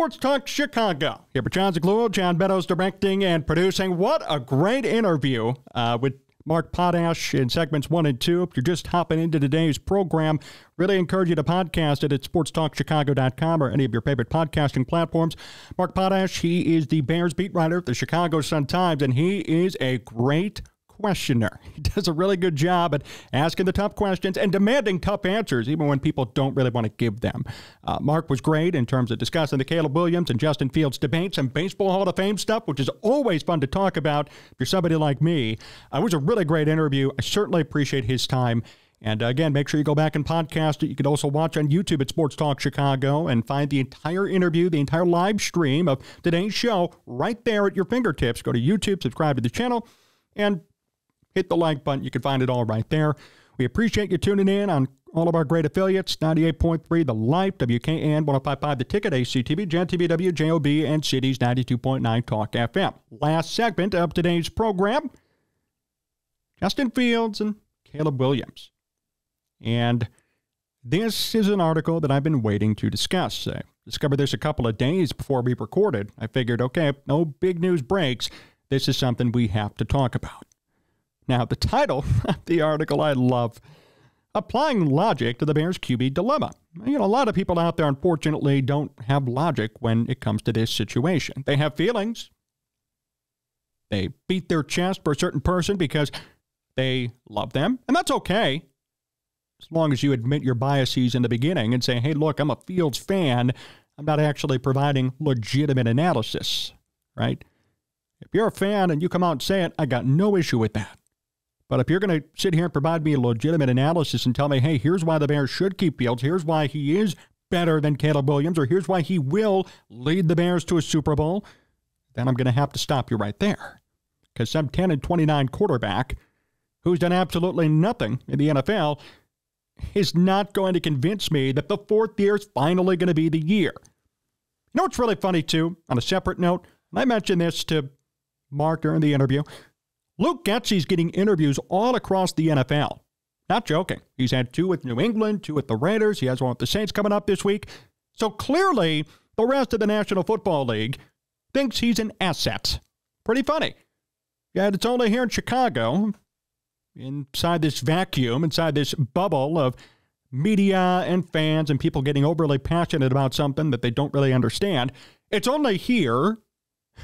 Sports Talk Chicago. Here with Jon Zaghloul, John Meadows directing and producing. What a great interview with Mark Potash in segments 1 and 2. If you're just hopping into today's program, really encourage you to podcast it at sportstalkchicago.com or any of your favorite podcasting platforms. Mark Potash, he is the Bears beat writer at the Chicago Sun-Times, and he is a great questioner. He does a really good job at asking the tough questions and demanding tough answers, even when people don't really want to give them. Mark was great in terms of discussing the Caleb Williams and Justin Fields debates and Baseball Hall of Fame stuff, which is always fun to talk about if you're somebody like me. It was a really great interview. I certainly appreciate his time. And again, make sure you go back and podcast it. You can also watch on YouTube at Sports Talk Chicago and find the entire interview, the entire live stream of today's show right there at your fingertips. Go to YouTube, subscribe to the channel, and hit the like button. You can find it all right there. We appreciate you tuning in on all of our great affiliates, 98.3 The Life, WKN, 105.5 The Ticket, ACTV, Gen TV, WJOB, and Cities 92.9 Talk FM. Last segment of today's program, Justin Fields and Caleb Williams. And this is an article that I've been waiting to discuss. I discovered this a couple of days before we recorded. I figured, okay, if no big news breaks, this is something we have to talk about. Now, the title of the article I love, Applying Logic to the Bears QB Dilemma. You know, a lot of people out there, unfortunately, don't have logic when it comes to this situation. They have feelings. They beat their chest for a certain person because they love them, and that's okay, as long as you admit your biases in the beginning and say, hey, look, I'm a Fields fan. I'm not actually providing legitimate analysis, right? If you're a fan and you come out and say it, I got no issue with that. But if you're going to sit here and provide me a legitimate analysis and tell me, hey, here's why the Bears should keep Fields, here's why he is better than Caleb Williams, or here's why he will lead the Bears to a Super Bowl, then I'm going to have to stop you right there. Because some 10-29 quarterback who's done absolutely nothing in the NFL is not going to convince me that the fourth year is finally going to be the year. You know what's really funny, too, on a separate note? I mentioned this to Mark during the interview. Luke Getsy's getting interviews all across the NFL. Not joking. He's had 2 with New England, 2 with the Raiders. He has one with the Saints coming up this week. So clearly, the rest of the National Football League thinks he's an asset. Pretty funny. Yet it's only here in Chicago, inside this vacuum, inside this bubble of media and fans and people getting overly passionate about something that they don't really understand. It's only here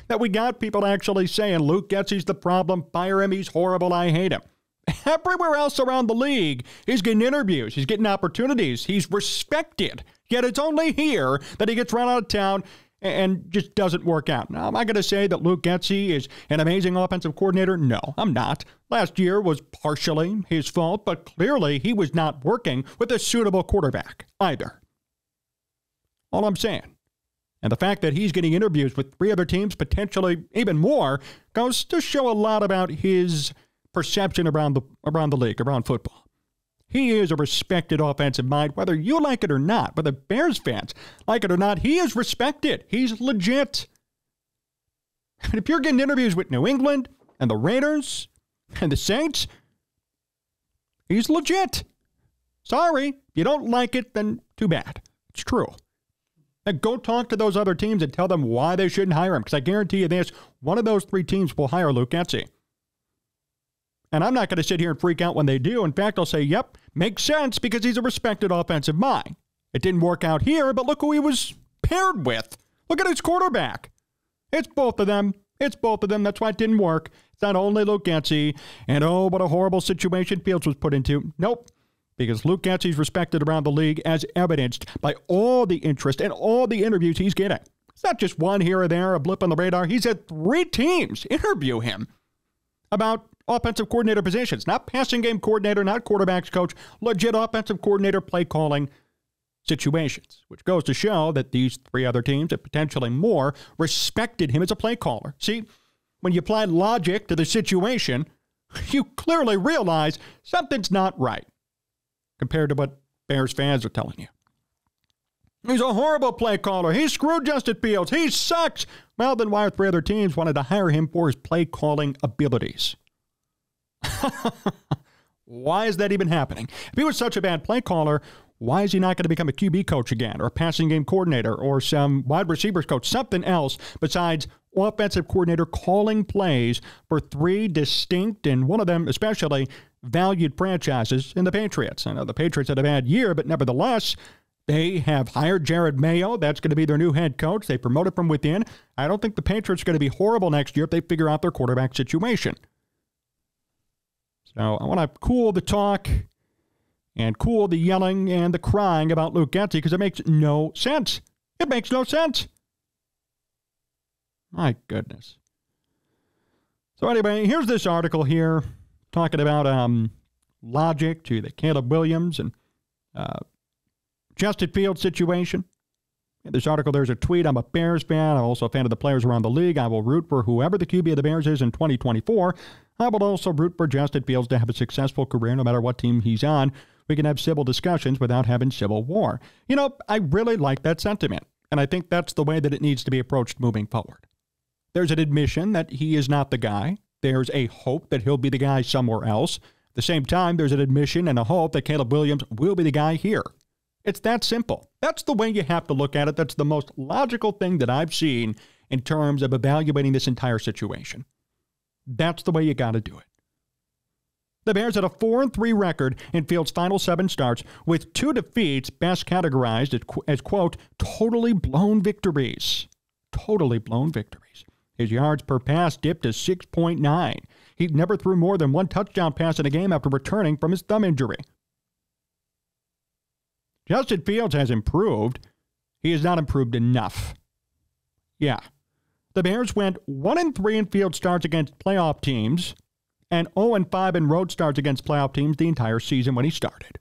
that we got people actually saying, Luke Getsy's the problem, fire him, he's horrible, I hate him. Everywhere else around the league, he's getting interviews, he's getting opportunities, he's respected. Yet it's only here that he gets run out of town and just doesn't work out. Now, am I going to say that Luke Getsy is an amazing offensive coordinator? No, I'm not. Last year was partially his fault, but clearly he was not working with a suitable quarterback either. All I'm saying. And the fact that he's getting interviews with 3 other teams, potentially even more, goes to show a lot about his perception around the league, around football. He is a respected offensive mind, whether you like it or not. Whether Bears fans like it or not, he is respected. He's legit. And if you're getting interviews with New England and the Raiders and the Saints, he's legit. Sorry, if you don't like it, then too bad. It's true. Now go talk to those other teams and tell them why they shouldn't hire him, because I guarantee you this, one of those 3 teams will hire Luke Getsy. And I'm not going to sit here and freak out when they do. In fact, I'll say, yep, makes sense because he's a respected offensive mind. It didn't work out here, but look who he was paired with. Look at his quarterback. It's both of them. It's both of them. That's why it didn't work. It's not only Luke Getsy. And oh, what a horrible situation Fields was put into. Nope. Because Luke Getsy's respected around the league as evidenced by all the interest and all the interviews he's getting. It's not just one here or there, a blip on the radar. He's had 3 teams interview him about offensive coordinator positions, not passing game coordinator, not quarterbacks coach, legit offensive coordinator play calling situations, which goes to show that these 3 other teams, and potentially more, respected him as a play caller. See, when you apply logic to the situation, you clearly realize something's not right compared to what Bears fans are telling you. He's a horrible play caller. He screwed Justin Fields. He sucks. Well, then why are 3 other teams wanted to hire him for his play calling abilities? Why is that even happening? If he was such a bad play caller, Why is he not going to become a QB coach again, or a passing game coordinator, or some wide receivers coach, something else besides offensive coordinator calling plays for three distinct, and one of them especially, valued franchises in the Patriots? I know the Patriots had a bad year, but nevertheless, they have hired Jared Mayo. That's going to be their new head coach. They promoted from within. I don't think the Patriots are going to be horrible next year if they figure out their quarterback situation. So I want to cool the talk and cool the yelling and the crying about Luke Getsy, because it makes no sense. It makes no sense. My goodness. So anyway, here's this article here talking about logic to the Caleb Williams and Justin Fields situation. In this article, there's a tweet. I'm a Bears fan. I'm also a fan of the players around the league. I will root for whoever the QB of the Bears is in 2024. I will also root for Justin Fields to have a successful career no matter what team he's on. We can have civil discussions without having civil war. You know, I really like that sentiment, and I think that's the way that it needs to be approached moving forward. There's an admission that he is not the guy. There's a hope that he'll be the guy somewhere else. At the same time, there's an admission and a hope that Caleb Williams will be the guy here. It's that simple. That's the way you have to look at it. That's the most logical thing that I've seen in terms of evaluating this entire situation. That's the way you got to do it. The Bears had a 4-3 record in Fields' final 7 starts, with 2 defeats best categorized as, quote, totally blown victories. Totally blown victories. His yards per pass dipped to 6.9. He never threw more than 1 touchdown pass in a game after returning from his thumb injury. Justin Fields has improved. He has not improved enough. Yeah. The Bears went 1-3 in field starts against playoff teams and 0-5 in road starts against playoff teams the entire season when he started.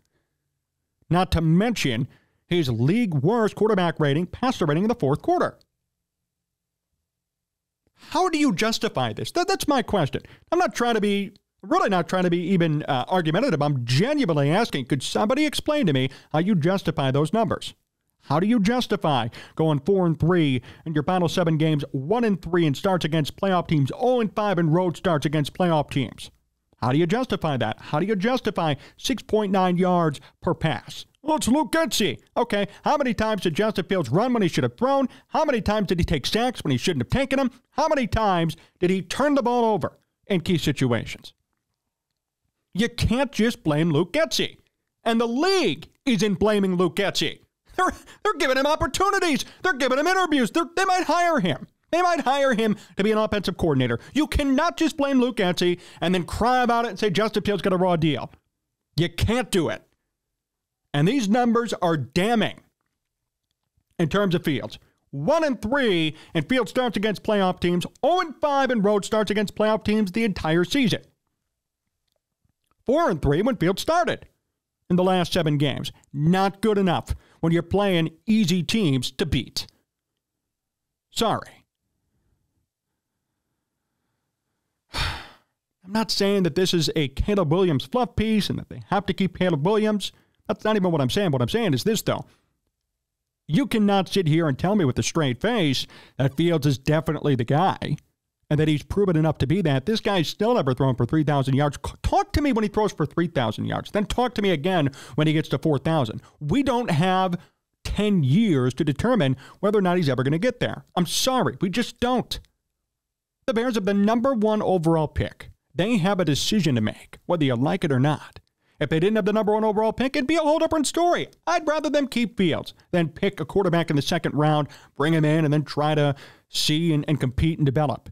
Not to mention his league worst quarterback rating, passer rating in the fourth quarter. How do you justify this? That's my question. I'm not trying to be, really not trying to be even argumentative. I'm genuinely asking, could somebody explain to me how you justify those numbers? How do you justify going 4-3 in your final 7 games, 1-3 in starts against playoff teams, 0-5 in road starts against playoff teams? How do you justify that? How do you justify 6.9 yards per pass? Well, it's Luke Getsy. Okay, how many times did Justin Fields run when he should have thrown? How many times did he take sacks when he shouldn't have taken them? How many times did he turn the ball over in key situations? You can't just blame Luke Getsy. And the league isn't blaming Luke Getsy. They're giving him opportunities. They're giving him interviews. They might hire him. They might hire him to be an offensive coordinator. You cannot just blame Luke Getsy and then cry about it and say Justin Fields got a raw deal. You can't do it. And these numbers are damning in terms of Fields. 1-3 in field starts against playoff teams. 0-5 in road starts against playoff teams the entire season. 4-3 when Fields started in the last 7 games. Not good enough when you're playing easy teams to beat. Sorry. I'm not saying that this is a Caleb Williams fluff piece and that they have to keep Caleb Williams. That's not even what I'm saying. What I'm saying is this, though. You cannot sit here and tell me with a straight face that Fields is definitely the guy and that he's proven enough to be that. This guy's still never thrown for 3,000 yards. Talk to me when he throws for 3,000 yards. Then talk to me again when he gets to 4,000. We don't have 10 years to determine whether or not he's ever going to get there. I'm sorry. We just don't. The Bears have the number 1 overall pick. They have a decision to make, whether you like it or not. If they didn't have the number 1 overall pick, it'd be a whole different story. I'd rather them keep Fields than pick a quarterback in the 2nd round, bring him in, and then try to see and compete and develop.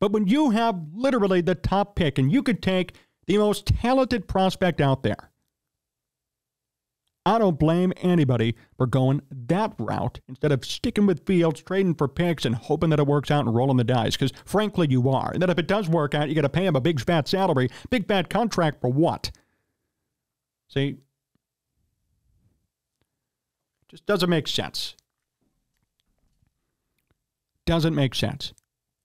But when you have literally the top pick and you could take the most talented prospect out there, I don't blame anybody for going that route instead of sticking with Fields, trading for picks, and hoping that it works out and rolling the dice. Because, frankly, you are. And then if it does work out, you got to pay him a big, fat salary, big, fat contract for what? See? It just doesn't make sense. Doesn't make sense.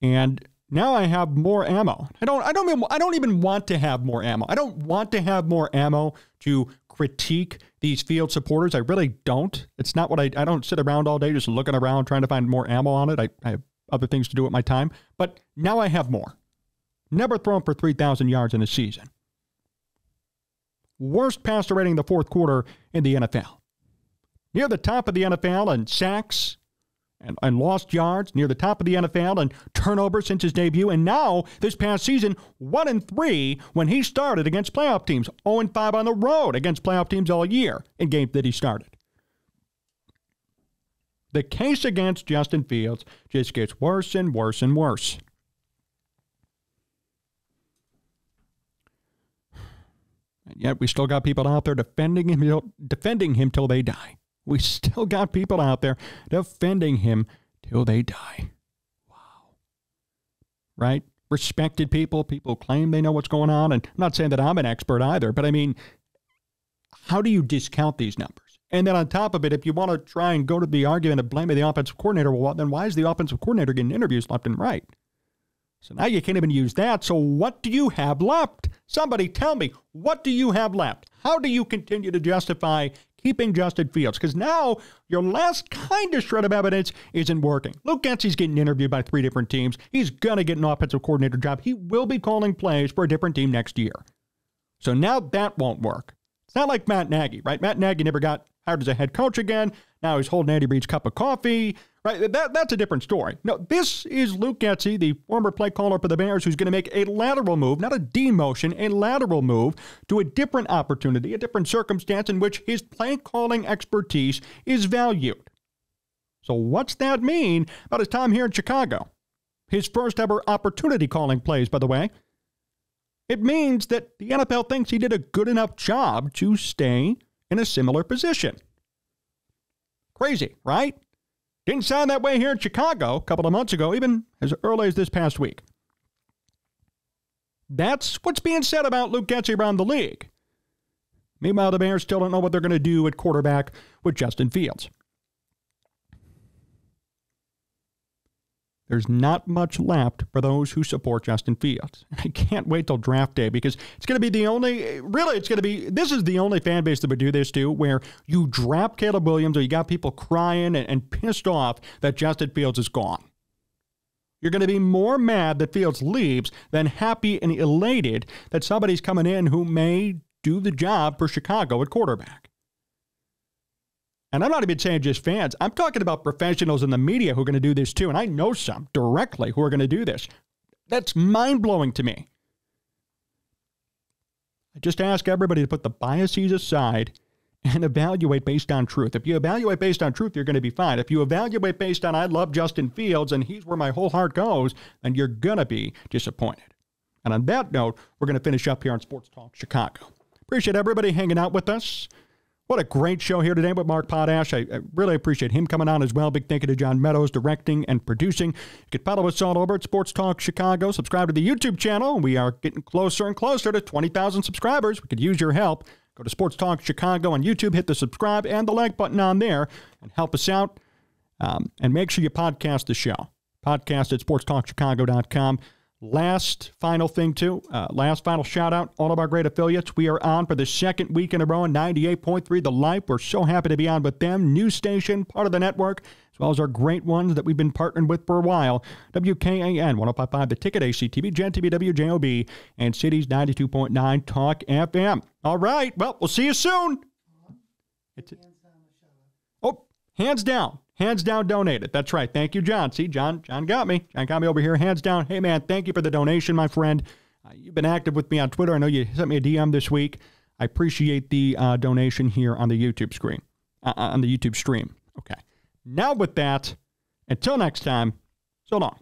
And now I have more ammo. I don't even want to have more ammo. I don't want to have more ammo to critique these Field supporters. I really don't. It's not what I don't sit around all day just looking around trying to find more ammo on it. I have other things to do with my time. But now I have more. Never thrown for 3,000 yards in a season. worst passer rating in the fourth quarter in the NFL. Near the top of the NFL in sacks and lost yards, near the top of the NFL in turnovers since his debut, and now, this past season, 1-3 when he started against playoff teams, 0-5 on the road against playoff teams all year in games that he started. The case against Justin Fields just gets worse and worse and worse. And yet we still got people out there defending him till they die. We still got people out there defending him till they die. Wow. Right? Respected people claim they know what's going on. And I'm not saying that I'm an expert either, but I mean, how do you discount these numbers? And then on top of it, if you want to try and go to the argument of blaming the offensive coordinator, well, then why is the offensive coordinator getting interviews left and right? So now you can't even use that. So what do you have left? Somebody tell me, what do you have left? How do you continue to justify keeping Justin Fields? Because now your last kind of shred of evidence isn't working. Luke Getsy's getting interviewed by 3 different teams. He's going to get an offensive coordinator job. He will be calling plays for a different team next year. So now that won't work. It's not like Matt Nagy, right? Matt Nagy never got hired as a head coach again. Now he's holding Andy Reid's cup of coffee, right? That's a different story. No, this is Luke Getsy, the former play caller for the Bears, who's going to make a lateral move, not a demotion, a lateral move to a different opportunity, a different circumstance in which his play calling expertise is valued. So what's that mean about his time here in Chicago? His first ever opportunity calling plays, by the way. It means that the NFL thinks he did a good enough job to stay in a similar position. Crazy, right? Didn't sound that way here in Chicago a couple of months ago, even as early as this past week. That's what's being said about Luke Getsy around the league. Meanwhile, the Bears still don't know what they're going to do at quarterback with Justin Fields. There's not much left for those who support Justin Fields. I can't wait till draft day because it's going to be this is the only fan base that would do this too, where you draft Caleb Williams or you got people crying and pissed off that Justin Fields is gone. You're going to be more mad that Fields leaves than happy and elated that somebody's coming in who may do the job for Chicago at quarterback. And I'm not even saying just fans. I'm talking about professionals in the media who are going to do this too. And I know some directly who are going to do this. That's mind-blowing to me. I just ask everybody to put the biases aside and evaluate based on truth. If you evaluate based on truth, you're going to be fine. If you evaluate based on I love Justin Fields and he's where my whole heart goes, then you're going to be disappointed. And on that note, we're going to finish up here on Sports Talk Chicago. Appreciate everybody hanging out with us. What a great show here today with Mark Potash. I really appreciate him coming on as well. Big thank you to John Meadows, directing and producing. You can follow us all over at Sports Talk Chicago. Subscribe to the YouTube channel. We are getting closer and closer to 20,000 subscribers. We could use your help. Go to Sports Talk Chicago on YouTube, hit the subscribe and the like button on there, and help us out. And make sure you podcast the show. Podcast at sportstalkchicago.com. Last final thing, too. Last final shout out. All of our great affiliates. We are on for the second week in a row on 98.3 The Life. We're so happy to be on with them. New station, part of the network, as well as our great ones that we've been partnering with for a while. WKAN 105.5 The Ticket, ACTV, Gen TV, WJOB, and Cities 92.9 Talk FM. All right. Well, we'll see you soon. Hands down. Hands down donated. That's right. Thank you, John. See, John got me. John got me over here. Hands down. Hey, man, thank you for the donation, my friend. You've been active with me on Twitter. I know you sent me a DM this week. I appreciate the donation here on the YouTube screen, on the YouTube stream. Okay. Now with that, until next time, so long.